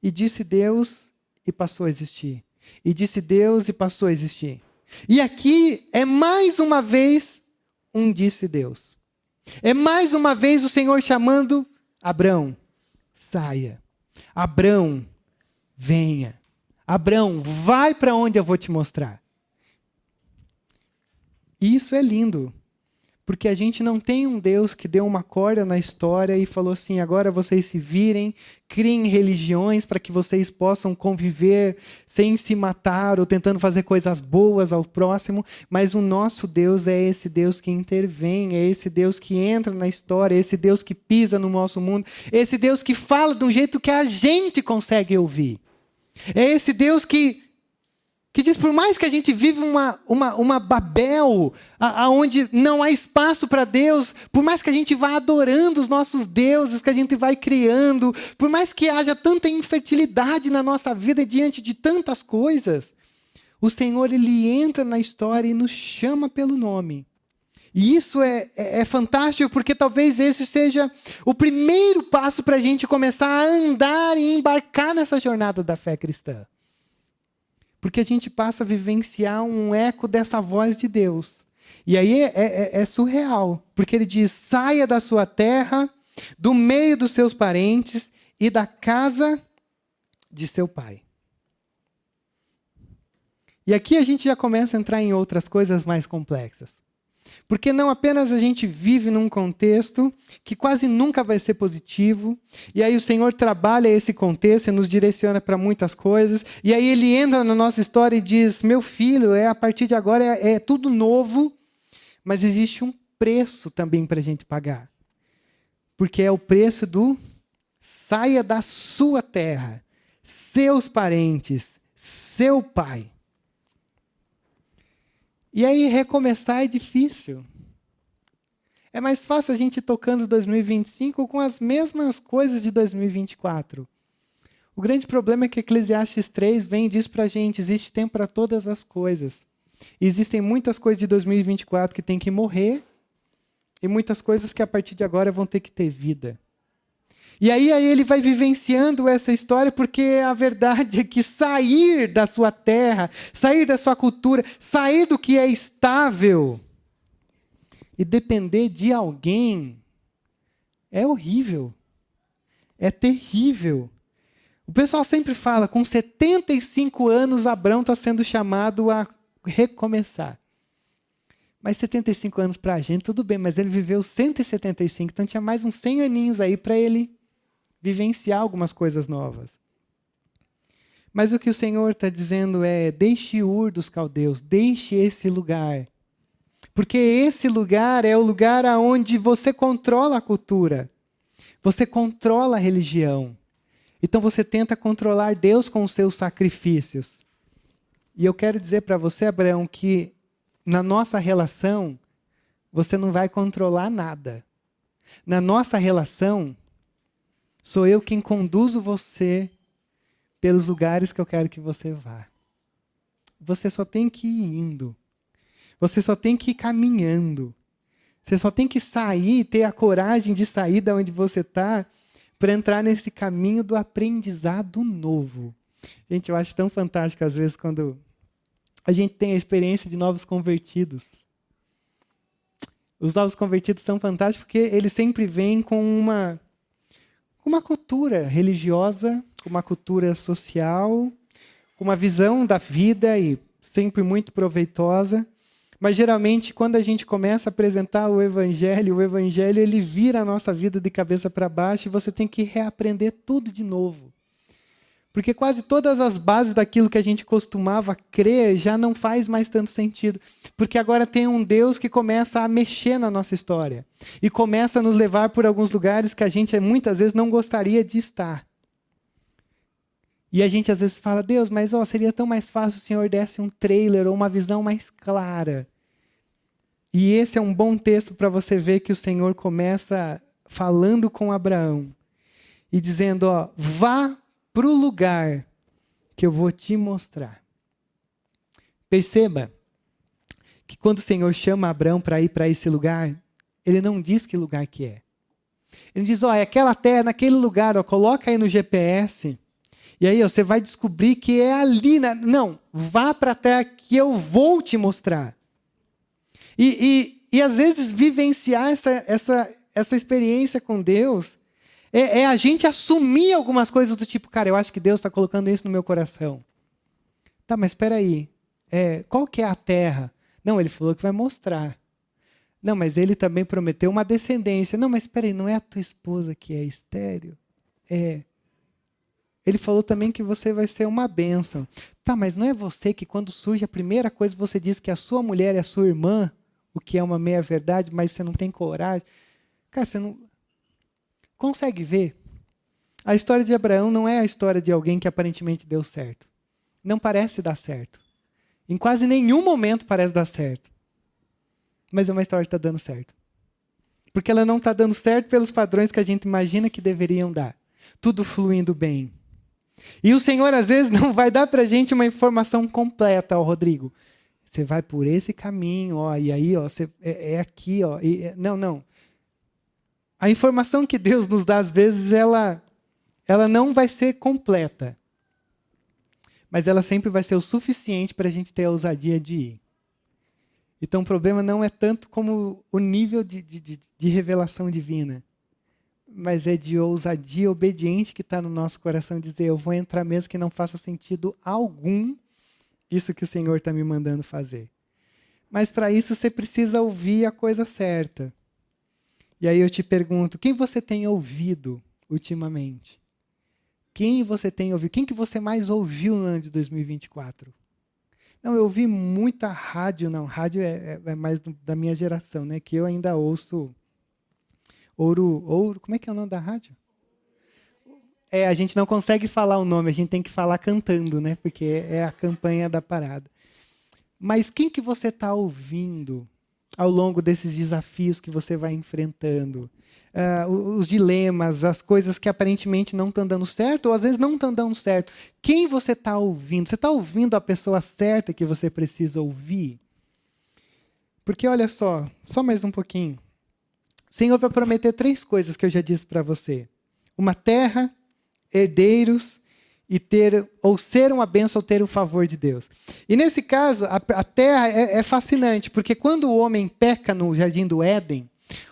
e disse Deus e passou a existir. E disse Deus e passou a existir. E aqui é mais uma vez um disse Deus. É mais uma vez o Senhor chamando Abrão, saia. Abrão, venha. Abrão, vai para onde eu vou te mostrar. E isso é lindo, porque a gente não tem um Deus que deu uma corda na história e falou assim, agora vocês se virem, criem religiões para que vocês possam conviver sem se matar ou tentando fazer coisas boas ao próximo, mas o nosso Deus é esse Deus que intervém, é esse Deus que entra na história, é esse Deus que pisa no nosso mundo, é esse Deus que fala de um jeito que a gente consegue ouvir. É esse Deus que diz, por mais que a gente vive uma Babel, onde não há espaço para Deus, por mais que a gente vá adorando os nossos deuses, que a gente vai criando, por mais que haja tanta infertilidade na nossa vida diante de tantas coisas, O Senhor, ele entra na história e nos chama pelo nome. E isso é fantástico, porque talvez esse seja o primeiro passo para a gente começar a andar e embarcar nessa jornada da fé cristã. Porque a gente passa a vivenciar um eco dessa voz de Deus. E aí é surreal, porque ele diz, saia da sua terra, do meio dos seus parentes e da casa de seu pai. E aqui a gente já começa a entrar em outras coisas mais complexas. Porque não apenas a gente vive num contexto que quase nunca vai ser positivo, e aí o Senhor trabalha esse contexto e nos direciona para muitas coisas, e aí ele entra na nossa história e diz, meu filho, a partir de agora é tudo novo, mas existe um preço também para a gente pagar. Porque é o preço do saia da sua terra, seus parentes, seu pai. E aí recomeçar é difícil. É mais fácil a gente ir tocando 2025 com as mesmas coisas de 2024. O grande problema é que Eclesiastes 3 vem e diz pra gente, existe tempo para todas as coisas. E existem muitas coisas de 2024 que tem que morrer, e muitas coisas que a partir de agora vão ter que ter vida. E aí ele vai vivenciando essa história, porque a verdade é que sair da sua terra, sair da sua cultura, sair do que é estável e depender de alguém é horrível, é terrível. O pessoal sempre fala, com 75 anos, Abrão está sendo chamado a recomeçar. Mas 75 anos para a gente, tudo bem, mas ele viveu 175, então tinha mais uns 100 aninhos aí para ele vivenciar algumas coisas novas. Mas o que o Senhor está dizendo é, deixe Ur dos caldeus, deixe esse lugar. Porque esse lugar é o lugar onde você controla a cultura, você controla a religião. Então você tenta controlar Deus com os seus sacrifícios. E eu quero dizer para você, Abraão, que na nossa relação, você não vai controlar nada. Na nossa relação, sou eu quem conduzo você pelos lugares que eu quero que você vá. Você só tem que ir indo. Você só tem que ir caminhando. Você só tem que sair, ter a coragem de sair de onde você está para entrar nesse caminho do aprendizado novo. Gente, eu acho tão fantástico às vezes quando a gente tem a experiência de novos convertidos. Os novos convertidos são fantásticos porque eles sempre vêm com uma cultura religiosa, com uma cultura social, com uma visão da vida e sempre muito proveitosa. Mas geralmente quando a gente começa a apresentar o evangelho ele vira a nossa vida de cabeça para baixo e você tem que reaprender tudo de novo. Porque quase todas as bases daquilo que a gente costumava crer já não faz mais tanto sentido. Porque agora tem um Deus que começa a mexer na nossa história. E começa a nos levar por alguns lugares que a gente muitas vezes não gostaria de estar. E a gente às vezes fala, Deus, mas seria tão mais fácil se o Senhor desse um trailer ou uma visão mais clara. E esse é um bom texto para você ver que o Senhor começa falando com Abraão. E dizendo, vá para o lugar que eu vou te mostrar. Perceba que quando o Senhor chama Abraão para ir para esse lugar, ele não diz que lugar que é. Ele diz, é aquela terra, naquele lugar, coloca aí no GPS, e aí você vai descobrir que é ali. Não, vá para a terra que eu vou te mostrar. E às vezes vivenciar essa experiência com Deus é a gente assumir algumas coisas do tipo, cara, eu acho que Deus está colocando isso no meu coração. Tá, mas espera aí. Qual que é a terra? Não, ele falou que vai mostrar. Não, mas ele também prometeu uma descendência. Não, mas espera aí, não é a tua esposa que é estéril? Ele falou também que você vai ser uma bênção. Tá, mas não é você que quando surge a primeira coisa você diz que a sua mulher é a sua irmã, o que é uma meia-verdade, mas você não tem coragem. Cara, você não consegue ver? A história de Abraão não é a história de alguém que aparentemente deu certo. Não parece dar certo. Em quase nenhum momento parece dar certo. Mas é uma história que está dando certo. Porque ela não está dando certo pelos padrões que a gente imagina que deveriam dar. Tudo fluindo bem. E o Senhor, às vezes, não vai dar para a gente uma informação completa, ó, Rodrigo. Você vai por esse caminho, ó, e aí, ó, é aqui, ó. Não. A informação que Deus nos dá, às vezes, ela não vai ser completa. Mas ela sempre vai ser o suficiente para a gente ter a ousadia de ir. Então, o problema não é tanto como o nível de revelação divina, mas é de ousadia obediente que está no nosso coração, dizer, eu vou entrar mesmo que não faça sentido algum isso que o Senhor está me mandando fazer. Mas para isso você precisa ouvir a coisa certa. E aí eu te pergunto, quem você tem ouvido ultimamente? Quem você tem ouvido? Quem que você mais ouviu no ano de 2024? Não, eu ouvi muita rádio, não. Rádio é mais da minha geração, né? Que eu ainda ouço Ouro. Como é que é o nome da rádio? A gente não consegue falar o nome, a gente tem que falar cantando, né? Porque é a campanha da parada. Mas quem que você está ouvindo ao longo desses desafios que você vai enfrentando? Os dilemas, as coisas que aparentemente não estão dando certo, ou às vezes não estão dando certo. Quem você está ouvindo? Você está ouvindo a pessoa certa que você precisa ouvir? Porque olha só mais um pouquinho. O Senhor vai prometer 3 coisas que eu já disse para você. Uma terra, herdeiros e ser uma bênção ou ter o favor de Deus. E nesse caso, a terra é fascinante, porque quando o homem peca no jardim do Éden,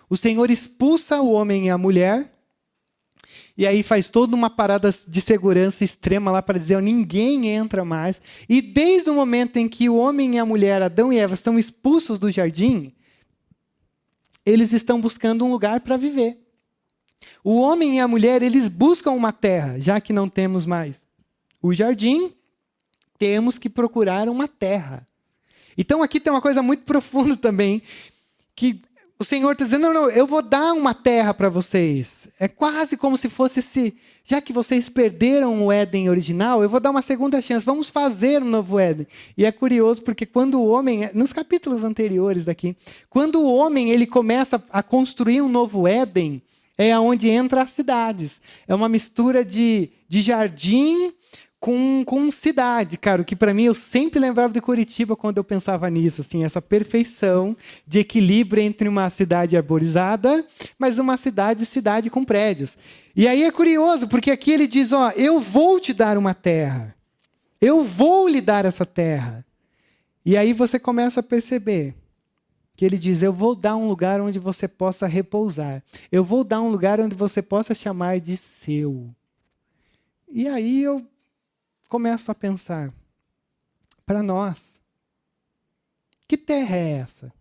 o Senhor expulsa o homem e a mulher, e aí faz toda uma parada de segurança extrema lá para dizer, ninguém entra mais. E desde o momento em que o homem e a mulher, Adão e Eva, estão expulsos do jardim, eles estão buscando um lugar para viver. O homem e a mulher, eles buscam uma terra, já que não temos mais o jardim, temos que procurar uma terra. Então aqui tem uma coisa muito profunda também, que o Senhor está dizendo, não, eu vou dar uma terra para vocês. É quase como se fosse, já que vocês perderam o Éden original, eu vou dar uma segunda chance, vamos fazer um novo Éden. E é curioso, porque quando o homem, nos capítulos anteriores daqui, quando o homem ele começa a construir um novo Éden, é onde entra as cidades. É uma mistura de jardim com cidade, cara, o que para mim eu sempre lembrava de Curitiba quando eu pensava nisso, assim, essa perfeição de equilíbrio entre uma cidade arborizada, mas uma cidade com prédios. E aí é curioso, porque aqui ele diz, eu vou te dar uma terra, eu vou lhe dar essa terra. E aí você começa a perceber que ele diz, eu vou dar um lugar onde você possa repousar, eu vou dar um lugar onde você possa chamar de seu. E aí eu começo a pensar, para nós, que terra é essa?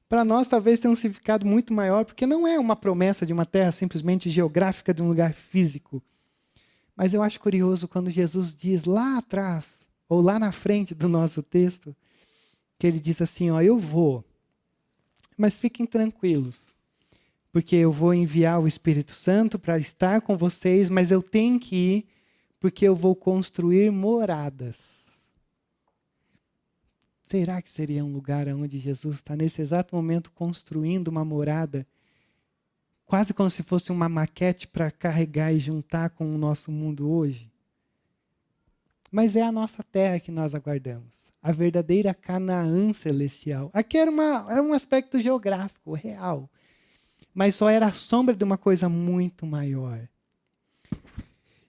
Para nós talvez tenha um significado muito maior, porque não é uma promessa de uma terra simplesmente geográfica, de um lugar físico. Mas eu acho curioso quando Jesus diz lá atrás, ou lá na frente do nosso texto, que ele diz assim, eu vou, mas fiquem tranquilos. Porque eu vou enviar o Espírito Santo para estar com vocês, mas eu tenho que ir porque eu vou construir moradas. Será que seria um lugar onde Jesus está nesse exato momento construindo uma morada, quase como se fosse uma maquete para carregar e juntar com o nosso mundo hoje? Mas é a nossa terra que nós aguardamos, a verdadeira Canaã celestial. Aqui era um aspecto geográfico, real. Mas só era a sombra de uma coisa muito maior.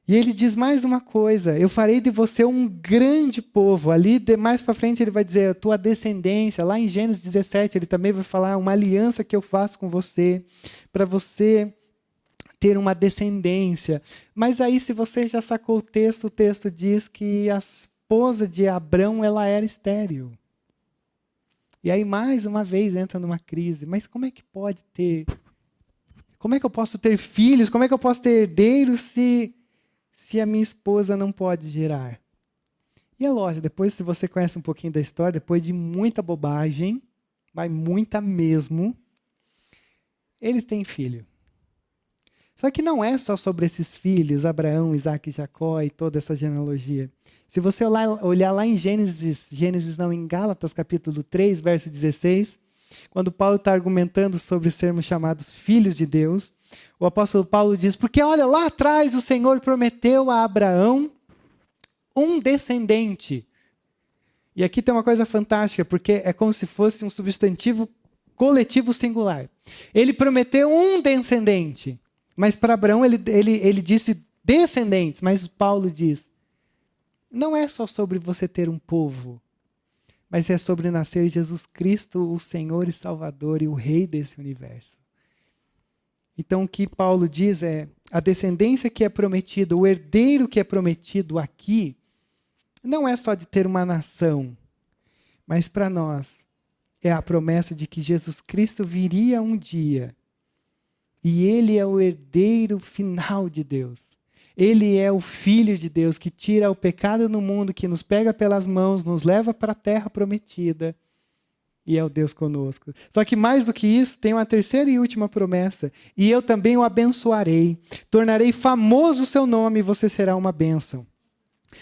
E ele diz mais uma coisa, eu farei de você um grande povo. Ali, mais para frente, ele vai dizer, a tua descendência. Lá em Gênesis 17, ele também vai falar, uma aliança que eu faço com você, para você ter uma descendência. Mas aí, se você já sacou o texto diz que a esposa de Abrão, ela era estéril. E aí, mais uma vez, entra numa crise. Mas como é que pode ter... Como é que eu posso ter filhos? Como é que eu posso ter herdeiros se a minha esposa não pode gerar? E é lógico, depois, se você conhece um pouquinho da história, depois de muita bobagem, mas muita mesmo, eles têm filho. Só que não é só sobre esses filhos, Abraão, Isaac e Jacó e toda essa genealogia. Se você olhar lá em em Gálatas, capítulo 3, verso 16, quando Paulo está argumentando sobre sermos chamados filhos de Deus, o apóstolo Paulo diz, porque olha, lá atrás o Senhor prometeu a Abraão um descendente. E aqui tem uma coisa fantástica, porque é como se fosse um substantivo coletivo singular. Ele prometeu um descendente, mas para Abraão ele disse descendentes, mas Paulo diz, não é só sobre você ter um povo, mas é sobre nascer Jesus Cristo, o Senhor e Salvador e o Rei desse universo. Então o que Paulo diz é, a descendência que é prometida, o herdeiro que é prometido aqui, não é só de ter uma nação, mas para nós é a promessa de que Jesus Cristo viria um dia e Ele é o herdeiro final de Deus. Ele é o Filho de Deus que tira o pecado no mundo, que nos pega pelas mãos, nos leva para a terra prometida e é o Deus conosco. Só que mais do que isso, tem uma terceira e última promessa. E eu também o abençoarei, tornarei famoso o seu nome e você será uma bênção.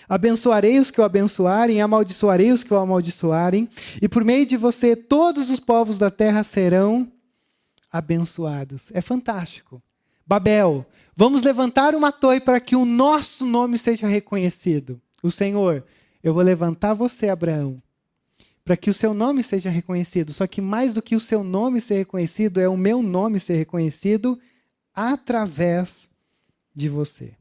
Abençoarei os que o abençoarem, amaldiçoarei os que o amaldiçoarem, e por meio de você todos os povos da terra serão abençoados. É fantástico. Babel, vamos levantar uma torre para que o nosso nome seja reconhecido. O Senhor, eu vou levantar você, Abraão, para que o seu nome seja reconhecido. Só que mais do que o seu nome ser reconhecido, é o meu nome ser reconhecido através de você.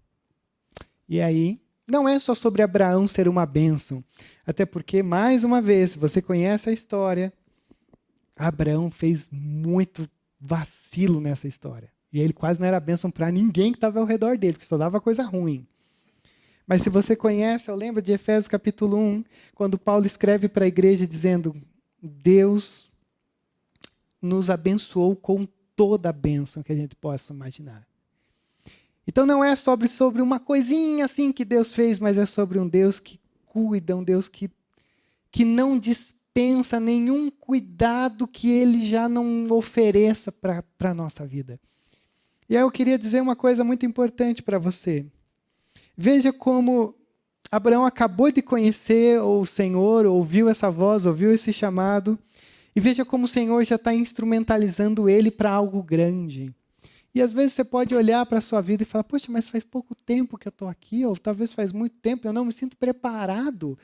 E aí, não é só sobre Abraão ser uma bênção. Até porque, mais uma vez, se você conhece a história, Abraão fez muito vacilo nessa história. E ele quase não era bênção para ninguém que estava ao redor dele, porque só dava coisa ruim. Mas se você conhece, eu lembro de Efésios capítulo 1, quando Paulo escreve para a igreja dizendo, Deus nos abençoou com toda a bênção que a gente possa imaginar. Então não é sobre uma coisinha assim que Deus fez, mas é sobre um Deus que cuida, um Deus que não dispensa nenhum cuidado que Ele já não ofereça para a nossa vida. E aí eu queria dizer uma coisa muito importante para você. Veja como Abraão acabou de conhecer o Senhor, ouviu essa voz, ouviu esse chamado, e veja como o Senhor já está instrumentalizando ele para algo grande. E às vezes você pode olhar para a sua vida e falar, poxa, mas faz pouco tempo que eu estou aqui, ou talvez faz muito tempo, eu não me sinto preparado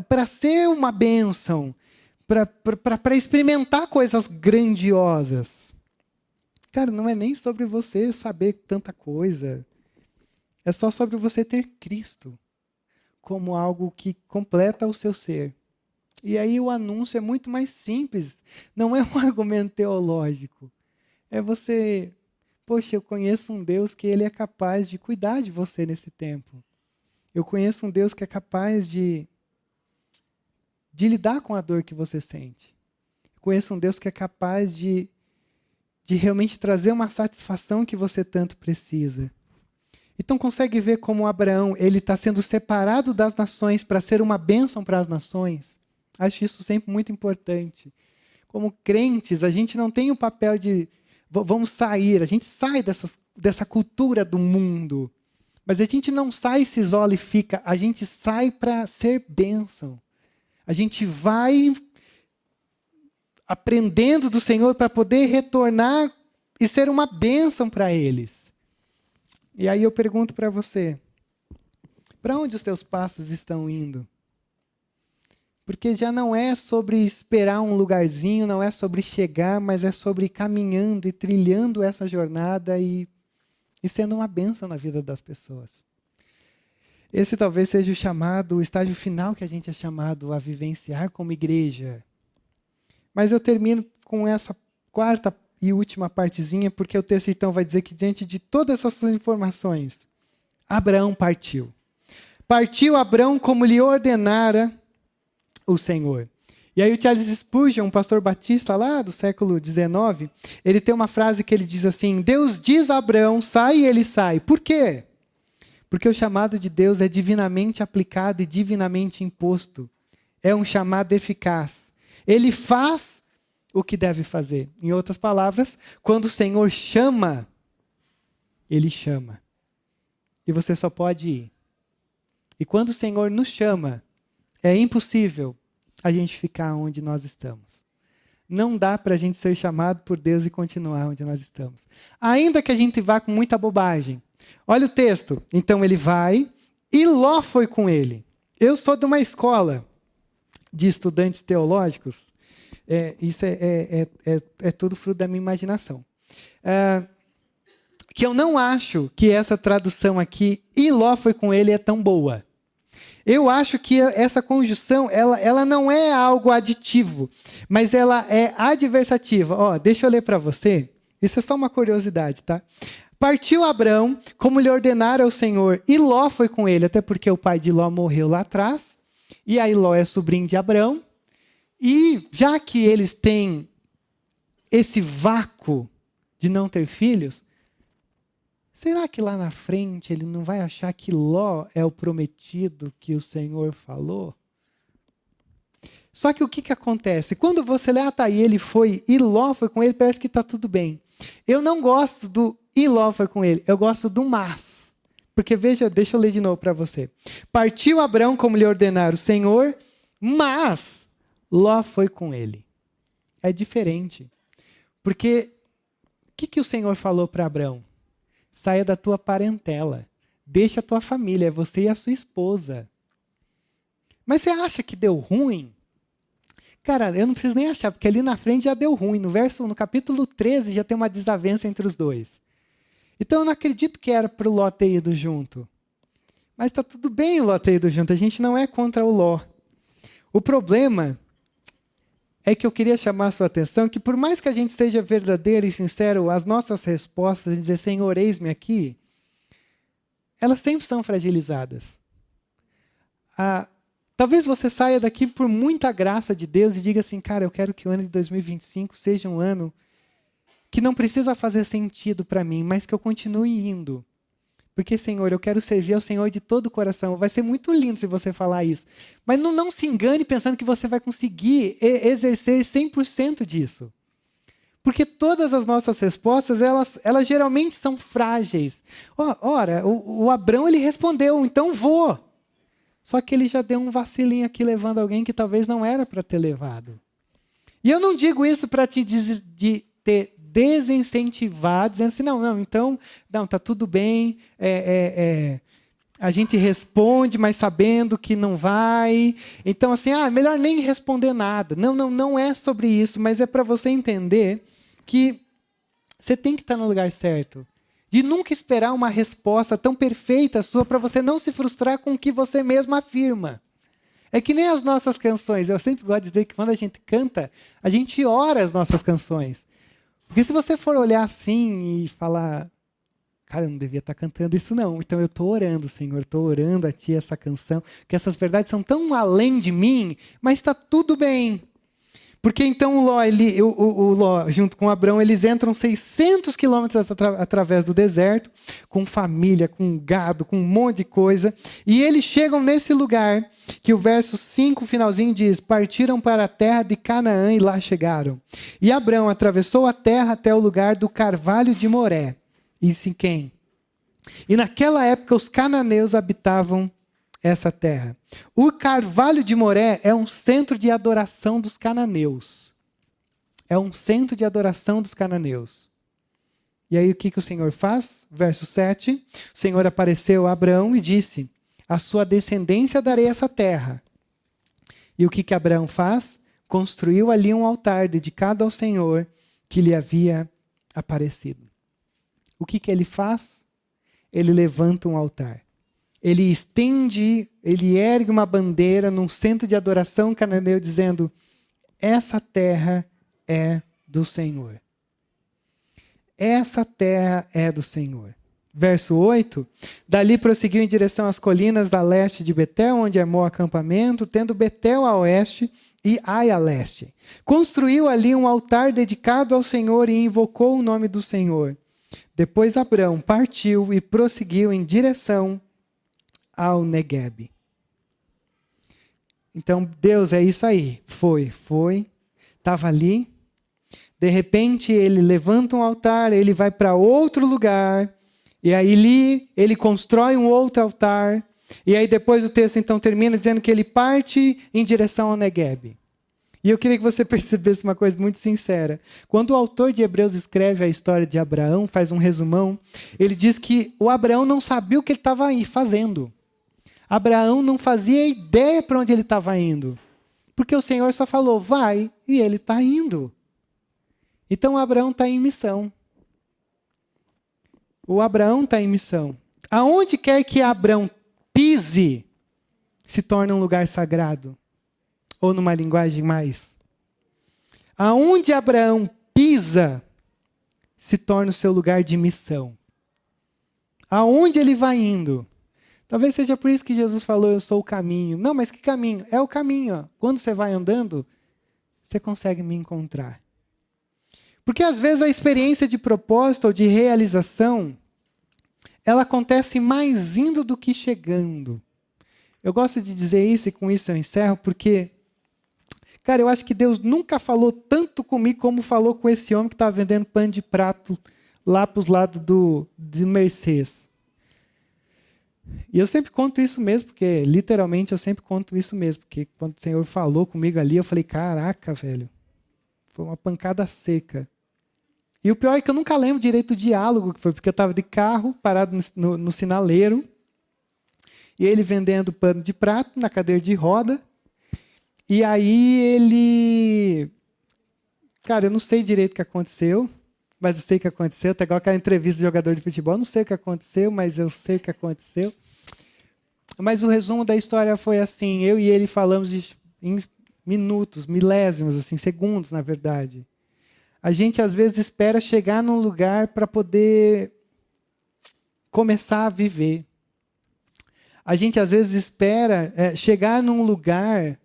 para ser uma bênção, para experimentar coisas grandiosas. Cara, não é nem sobre você saber tanta coisa, é só sobre você ter Cristo como algo que completa o seu ser. E aí o anúncio é muito mais simples, não é um argumento teológico, é você... Poxa, eu conheço um Deus que Ele é capaz de cuidar de você nesse tempo. Eu conheço um Deus que é capaz de lidar com a dor que você sente. Eu conheço um Deus que é capaz de realmente trazer uma satisfação que você tanto precisa. Então consegue ver como Abraão, ele está sendo separado das nações para ser uma bênção para as nações? Acho isso sempre muito importante. Como crentes, a gente não tem o papel de... Vamos sair, a gente sai dessa cultura do mundo. Mas a gente não sai e se isola e fica, a gente sai para ser bênção. A gente vai aprendendo do Senhor para poder retornar e ser uma bênção para eles. E aí eu pergunto para você, para onde os teus passos estão indo? Porque já não é sobre esperar um lugarzinho, não é sobre chegar, mas é sobre ir caminhando e trilhando essa jornada e sendo uma bênção na vida das pessoas. Esse talvez seja o estágio final que a gente é chamado a vivenciar como igreja. Mas eu termino com essa quarta e última partezinha, porque o texto então vai dizer que diante de todas essas informações, Abraão partiu. Partiu Abraão como lhe ordenara o Senhor. E aí o Charles Spurgeon, um pastor batista lá do século XIX, ele tem uma frase que ele diz assim, Deus diz a Abraão, sai e ele sai. Por quê? Porque o chamado de Deus é divinamente aplicado e divinamente imposto. É um chamado eficaz. Ele faz o que deve fazer. Em outras palavras, quando o Senhor chama, Ele chama. E você só pode ir. E quando o Senhor nos chama, é impossível a gente ficar onde nós estamos. não dá para a gente ser chamado por Deus e continuar onde nós estamos. Ainda que a gente vá com muita bobagem. Olha o texto. Então ele vai e Ló foi com ele. Eu sou de uma escola de estudantes teológicos. Isso é tudo fruto da minha imaginação. Que eu não acho que essa tradução aqui, e Ló foi com ele, é tão boa. Eu acho que essa conjunção, ela não é algo aditivo, mas ela é adversativa. Deixa eu ler para você. Isso é só uma curiosidade, tá? Partiu Abrão, como lhe ordenara o Senhor, e Ló foi com ele, até porque o pai de Ló morreu lá atrás, e aí Ló é sobrinho de Abrão, e já que eles têm esse vácuo de não ter filhos, será que lá na frente ele não vai achar que Ló é o prometido que o Senhor falou? Só que o que acontece? Quando você lê, e ele foi, e Ló foi com ele, parece que está tudo bem. Eu não gosto do e Ló foi com ele, eu gosto do mas. Porque veja, deixa eu ler de novo para você. Partiu Abrão como lhe ordenara o Senhor, mas Ló foi com ele. É diferente. Porque o que o Senhor falou para Abrão? Saia da tua parentela. Deixa a tua família, é você e a sua esposa. Mas você acha que deu ruim? Cara, eu não preciso nem achar, porque ali na frente já deu ruim. No capítulo 13 já tem uma desavença entre os dois. Então eu não acredito que era para o Ló ter ido junto. Mas está tudo bem o Ló ter ido junto. A gente não é contra o Ló. O problema é que eu queria chamar a sua atenção que por mais que a gente seja verdadeiro e sincero, as nossas respostas em dizer, Senhor, eis-me aqui, elas sempre são fragilizadas. Talvez você saia daqui por muita graça de Deus e diga assim, cara, eu quero que o ano de 2025 seja um ano que não precisa fazer sentido para mim, mas que eu continue indo. Porque, Senhor, eu quero servir ao Senhor de todo o coração. Vai ser muito lindo se você falar isso. Mas não se engane pensando que você vai conseguir exercer 100% disso. Porque todas as nossas respostas, elas geralmente são frágeis. Ora, o Abrão, ele respondeu, então vou. Só que ele já deu um vacilinho aqui, levando alguém que talvez não era para ter levado. E eu não digo isso para te desincentivar, dizendo assim, então, tá tudo bem, a gente responde, mas sabendo que não vai. Então, assim, melhor nem responder nada. Não é sobre isso, mas é para você entender que você tem que estar no lugar certo. De nunca esperar uma resposta tão perfeita sua para você não se frustrar com o que você mesmo afirma. É que nem as nossas canções. Eu sempre gosto de dizer que quando a gente canta, a gente ora as nossas canções. Porque se você for olhar assim e falar, cara, eu não devia estar cantando isso não. Então eu estou orando, Senhor, estou orando a Ti essa canção, que essas verdades são tão além de mim, mas está tudo bem. Porque então o Ló, junto com Abrão, eles entram 600 quilômetros através do deserto, com família, com gado, com um monte de coisa. E eles chegam nesse lugar que o verso 5, finalzinho, diz, partiram para a terra de Canaã e lá chegaram. E Abrão atravessou a terra até o lugar do carvalho de Moré, em Siquém. E naquela época os cananeus habitavam essa terra. O carvalho de Moré é um centro de adoração dos cananeus. É um centro de adoração dos cananeus. E aí o que o Senhor faz? Verso 7. O Senhor apareceu a Abrão e disse, a sua descendência darei essa terra. E o que Abrão faz? Construiu ali um altar dedicado ao Senhor que lhe havia aparecido. O que ele faz? Ele levanta um altar. Ele ele ergue uma bandeira num centro de adoração cananeu, dizendo, essa terra é do Senhor. Essa terra é do Senhor. Verso 8, dali prosseguiu em direção às colinas da leste de Betel, onde armou acampamento, tendo Betel a oeste e Ai a leste. Construiu ali um altar dedicado ao Senhor e invocou o nome do Senhor. Depois Abrão partiu e prosseguiu em direção ao Neguebe. Então, Deus, é isso aí. Foi. Estava ali. De repente, ele levanta um altar, ele vai para outro lugar. E aí, ele constrói um outro altar. E aí, depois o texto, então, termina dizendo que ele parte em direção ao Neguebe. E eu queria que você percebesse uma coisa muito sincera. Quando o autor de Hebreus escreve a história de Abraão, faz um resumão, ele diz que o Abraão não sabia o que ele estava fazendo. Abraão não fazia ideia para onde ele estava indo. Porque o Senhor só falou, vai, e ele está indo. Então Abraão está em missão. O Abraão está em missão. Aonde quer que Abraão pise, se torna um lugar sagrado. Ou numa linguagem mais. Aonde Abraão pisa, se torna o seu lugar de missão. Aonde ele vai indo? Talvez seja por isso que Jesus falou, eu sou o caminho. Não, mas que caminho? É o caminho. Ó. Quando você vai andando, você consegue me encontrar. Porque às vezes a experiência de propósito ou de realização, ela acontece mais indo do que chegando. Eu gosto de dizer isso e com isso eu encerro, porque, cara, eu acho que Deus nunca falou tanto comigo como falou com esse homem que estava vendendo pano de prato lá para os lados de Mercês. E eu sempre conto isso mesmo, porque literalmente eu sempre conto isso mesmo, porque quando o Senhor falou comigo ali, eu falei, caraca, velho, foi uma pancada seca. E o pior é que eu nunca lembro direito do diálogo que foi, porque eu estava de carro, parado no sinaleiro, e ele vendendo pano de prato na cadeira de roda, e aí ele... Cara, eu não sei direito o que aconteceu, mas eu sei o que aconteceu, até igual aquela entrevista de jogador de futebol, eu não sei o que aconteceu, mas eu sei o que aconteceu. Mas o resumo da história foi assim, eu e ele falamos em minutos, milésimos, assim, segundos, na verdade. A gente, às vezes, espera chegar num lugar para poder começar a viver. A gente, às vezes, espera chegar num lugar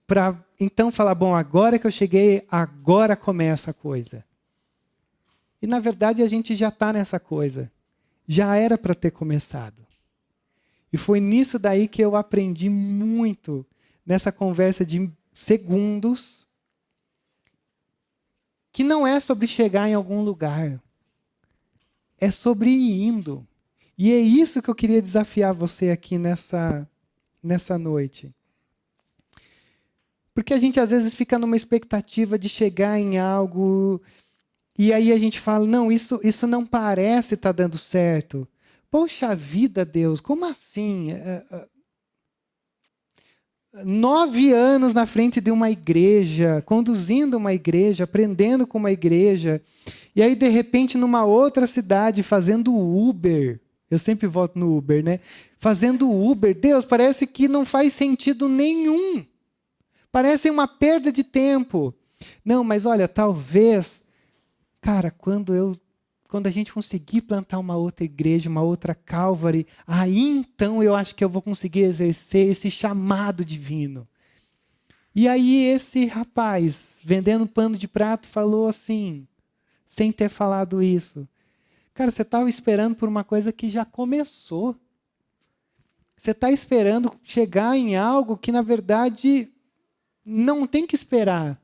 para, então, falar, bom, agora que eu cheguei, agora começa a coisa. E, na verdade, a gente já está nessa coisa. Já era para ter começado. E foi nisso daí que eu aprendi muito, nessa conversa de segundos, que não é sobre chegar em algum lugar. É sobre ir indo. E é isso que eu queria desafiar você aqui nessa noite. Porque a gente às vezes fica numa expectativa de chegar em algo e aí a gente fala, não, isso não parece estar dando certo. Poxa vida, Deus, como assim? 9 anos na frente de uma igreja, conduzindo uma igreja, aprendendo com uma igreja, e aí de repente numa outra cidade fazendo Uber, eu sempre volto no Uber, né? Fazendo Uber, Deus, parece que não faz sentido nenhum, parece uma perda de tempo. Não, mas olha, talvez, cara, quando a gente conseguir plantar uma outra igreja, uma outra Calvary, aí então eu acho que eu vou conseguir exercer esse chamado divino. E aí esse rapaz, vendendo pano de prato, falou assim, sem ter falado isso. Cara, você estava esperando por uma coisa que já começou. Você está esperando chegar em algo que, na verdade, não tem que esperar.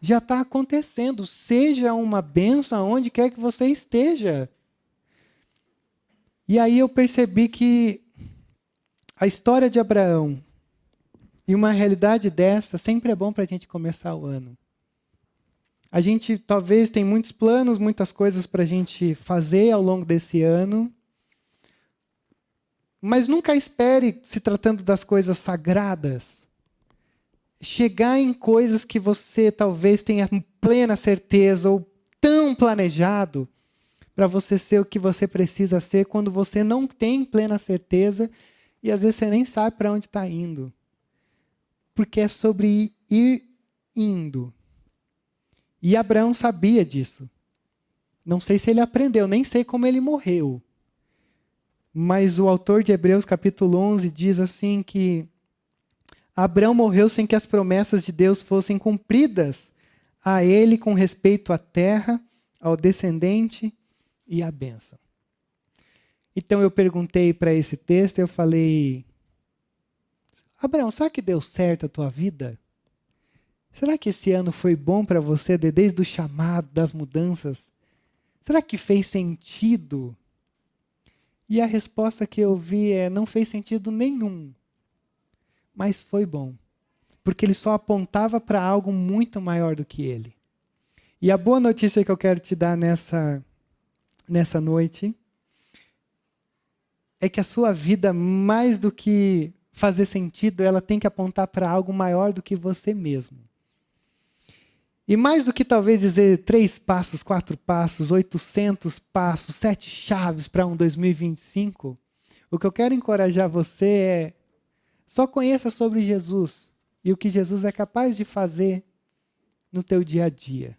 Já está acontecendo. Seja uma bênção onde quer que você esteja. E aí eu percebi que a história de Abraão e uma realidade dessa sempre é bom para a gente começar o ano. A gente talvez tem muitos planos, muitas coisas para a gente fazer ao longo desse ano. Mas nunca espere, se tratando das coisas sagradas, chegar em coisas que você talvez tenha plena certeza ou tão planejado para você ser o que você precisa ser quando você não tem plena certeza e às vezes você nem sabe para onde está indo. Porque é sobre ir indo. E Abraão sabia disso. Não sei se ele aprendeu, nem sei como ele morreu. Mas o autor de Hebreus capítulo 11 diz assim que Abraão morreu sem que as promessas de Deus fossem cumpridas a ele com respeito à terra, ao descendente e à bênção. Então eu perguntei para esse texto, eu falei, Abraão, será que deu certo a tua vida? Será que esse ano foi bom para você, desde o chamado, das mudanças? Será que fez sentido? E a resposta que eu vi não fez sentido nenhum. Mas foi bom. porque ele só apontava para algo muito maior do que ele. E a boa notícia que eu quero te dar nessa noite é que a sua vida, mais do que fazer sentido, ela tem que apontar para algo maior do que você mesmo. E mais do que talvez dizer 3 passos, 4 passos, 800 passos, 7 chaves para um 2025, o que eu quero encorajar você é só conheça sobre Jesus e o que Jesus é capaz de fazer no teu dia a dia,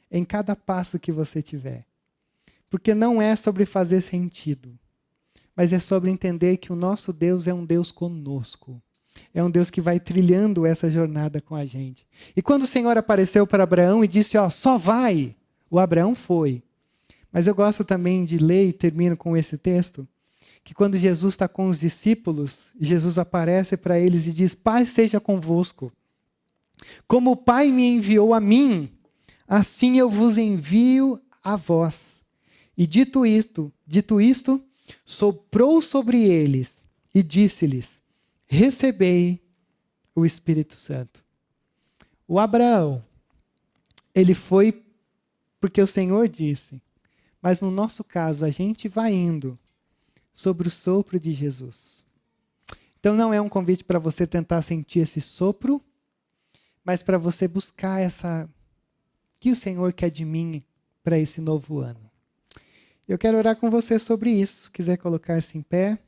em cada passo que você tiver. Porque não é sobre fazer sentido, mas é sobre entender que o nosso Deus é um Deus conosco. É um Deus que vai trilhando essa jornada com a gente. E quando o Senhor apareceu para Abraão e disse, só vai, o Abraão foi. Mas eu gosto também de ler, e termino com esse texto, que quando Jesus está com os discípulos, Jesus aparece para eles e diz, paz seja convosco. Como o Pai me enviou a mim, assim eu vos envio a vós. E dito isto, soprou sobre eles e disse-lhes, recebei o Espírito Santo. O Abraão, ele foi porque o Senhor disse, mas no nosso caso, a gente vai indo sobre o sopro de Jesus. Então não é um convite para você tentar sentir esse sopro, mas para você buscar que o Senhor quer de mim para esse novo ano. Eu quero orar com você sobre isso. Se quiser colocar-se em pé.